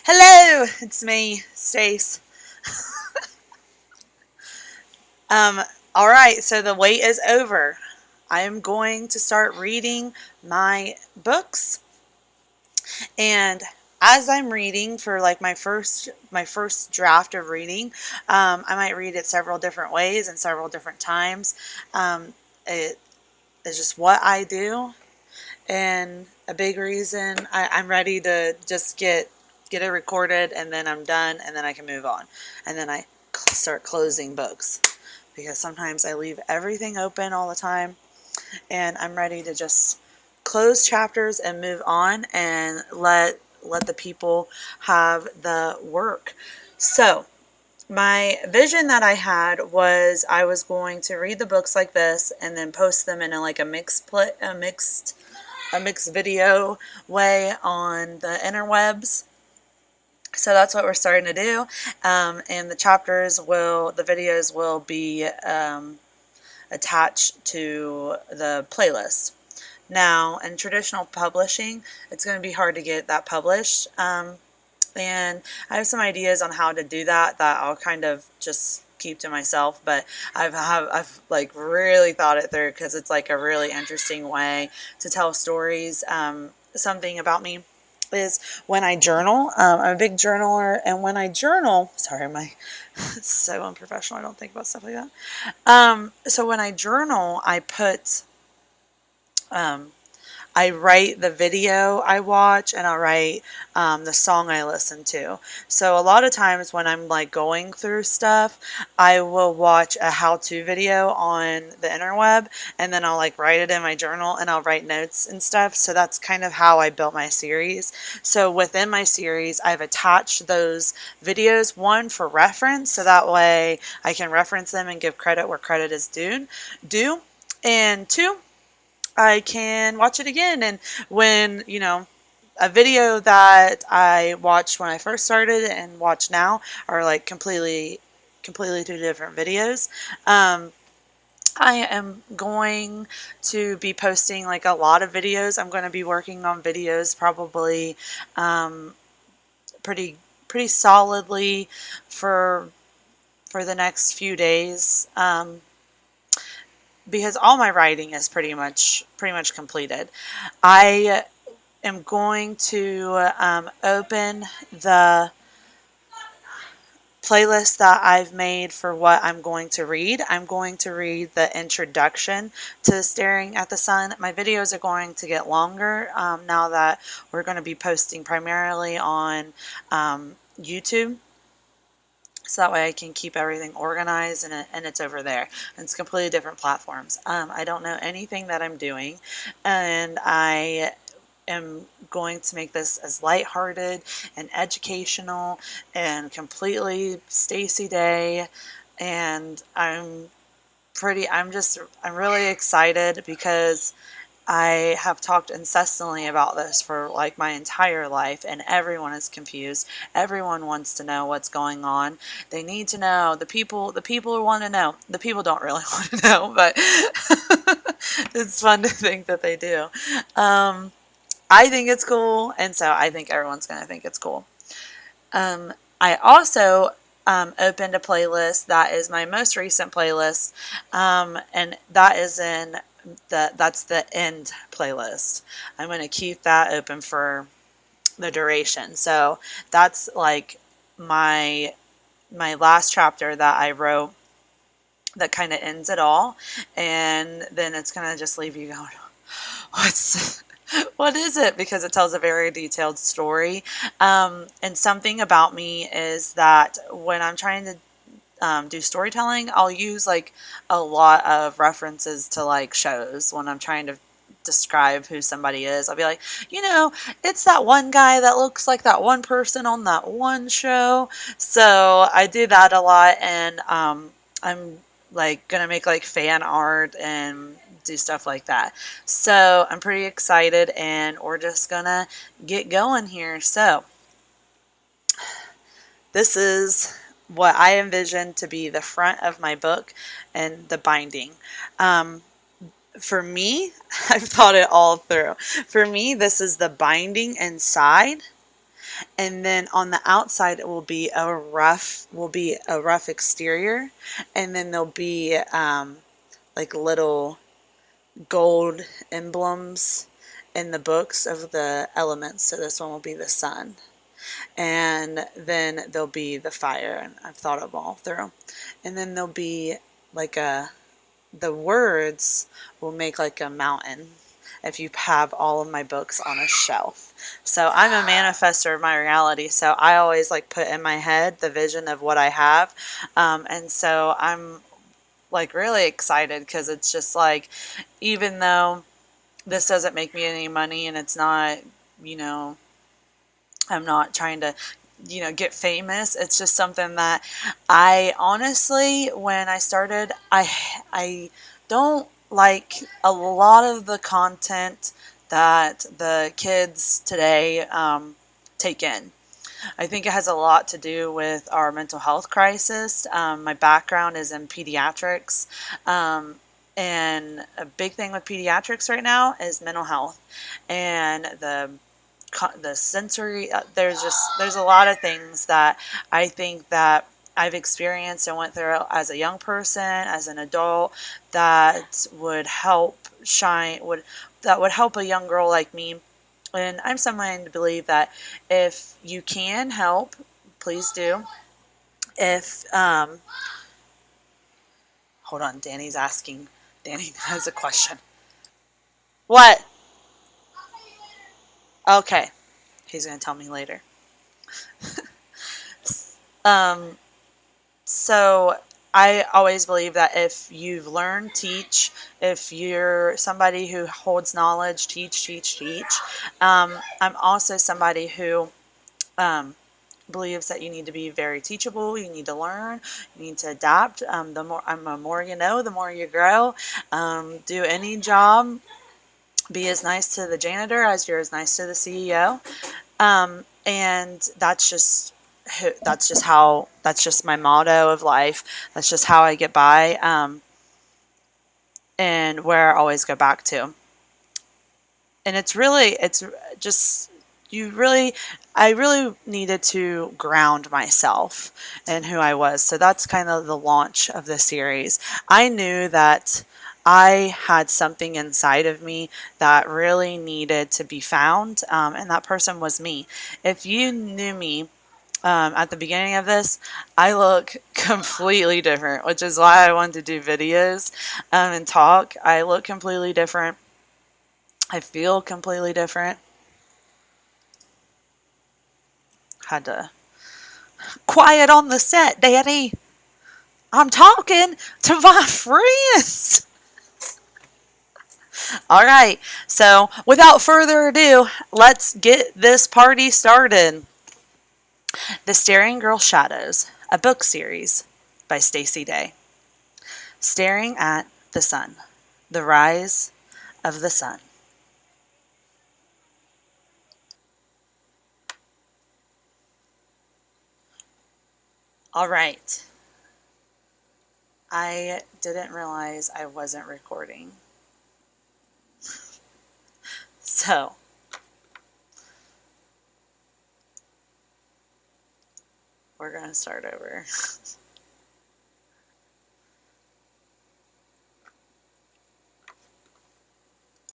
Hello, it's me, Stace. Um, all right, so the wait is over. I am going to start reading my books, and as I'm reading for like my first draft of reading, I might read it several different ways and several different times. It is just what I do, and a big reason I'm ready to just get it recorded, and then I'm done, and then I can move on, and then I start closing books because sometimes I leave everything open all the time, and I'm ready to just close chapters and move on and let the people have the work. So my vision that I had was I was going to read the books like this and then post them in like a mixed video way on the interwebs. So that's what we're starting to do, and the videos will be attached to the playlist. Now, in traditional publishing, it's going to be hard to get that published, and I have some ideas on how to do that I'll kind of just keep to myself, but I've like really thought it through because it's like a really interesting way to tell stories. Something about me is when I journal. I'm a big journaler, and when I journal, sorry, my it's so unprofessional. I don't think about stuff like that. So when I journal, um, I write the video I watch, and I'll write the song I listen to. So a lot of times when I'm like going through stuff, I will watch a how-to video on the interweb, and then I'll like write it in my journal, and I'll write notes and stuff. So that's kind of how I built my series. So within my series, I've attached those videos, one for reference, so that way I can reference them and give credit where credit is due, and two, I can watch it again. And when, a video that I watched when I first started and watch now are like completely two different videos. I am going to be posting like a lot of videos. I'm going to be working on videos probably um, pretty solidly for the next few days. Because all my writing is pretty much completed. I am going to open the playlist that I've made for what I'm going to read. I'm going to read the introduction to Staring at the Sun. My videos are going to get longer now that we're going to be posting primarily on YouTube. So that way I can keep everything organized, and it's over there. And it's completely different platforms. I don't know anything that I'm doing, and I am going to make this as lighthearted and educational and completely Stacy Day. And I'm really excited because I have talked incessantly about this for like my entire life, and everyone is confused. Everyone wants to know what's going on. They need to know. The people want to know. The people don't really want to know, but it's fun to think that they do. Um, I think it's cool, and so I think everyone's going to think it's cool. I also opened a playlist that is my most recent playlist, and that's the end playlist. I'm going to keep that open for the duration. So that's like my my last chapter that I wrote that kind of ends it all, and then it's going to just leave you going, what's what is it? Because it tells a very detailed story. And something about me is that when I'm trying to do storytelling, I'll use like a lot of references to like shows when I'm trying to describe who somebody is. I'll be like, it's that one guy that looks like that one person on that one show. So I do that a lot, and I'm like gonna make like fan art and do stuff like that. So I'm pretty excited, and we're just gonna get going here. So this is what I envision to be the front of my book and the binding. Um, for me, I've thought it all through. For me, this is the binding inside, and then on the outside it will be a rough exterior, and then there'll be like little gold emblems in the books of the elements. So this one will be the sun, and then there'll be the fire, and I've thought them all through, and then there'll be like the words will make like a mountain if you have all of my books on a shelf. So I'm a manifester of my reality. So I always like put in my head the vision of what I have. And so I'm like really excited because it's just like, even though this doesn't make me any money and it's not, you know, I'm not trying to, get famous. It's just something that I honestly, when I started, I don't like a lot of the content that the kids today take in. I think it has a lot to do with our mental health crisis. My background is in pediatrics. And a big thing with pediatrics right now is mental health and the sensory. There's a lot of things that I think that I've experienced and went through as a young person, as an adult, that would help that would help a young girl like me. And I'm someone to believe that if you can help, please do. If hold on, Danny's asking. Danny has a question. What? Okay, he's gonna tell me later. Um, So I always believe that if you've learned, teach. If you're somebody who holds knowledge, teach, teach, teach. I'm also somebody who believes that you need to be very teachable. You need to learn. You need to adapt. The more you know, the more you grow. Do any job. Be as nice to the janitor as you're as nice to the CEO. And that's just my motto of life. That's just how I get by, and where I always go back to. And it's just, you really, I really needed to ground myself in who I was. So that's kind of the launch of the series. I knew that I had something inside of me that really needed to be found, and that person was me. If you knew me at the beginning of this, I look completely different, which is why I wanted to do videos and talk. I look completely different. I feel completely different. Had to quiet on the set, Danny. I'm talking to my friends. All right, so without further ado, let's get this party started. The Staring Girl Shadows, a book series by Stacey Day. Staring at the Sun. The Rise of the Sun. All right. I didn't realize I wasn't recording. So, we're going to start over.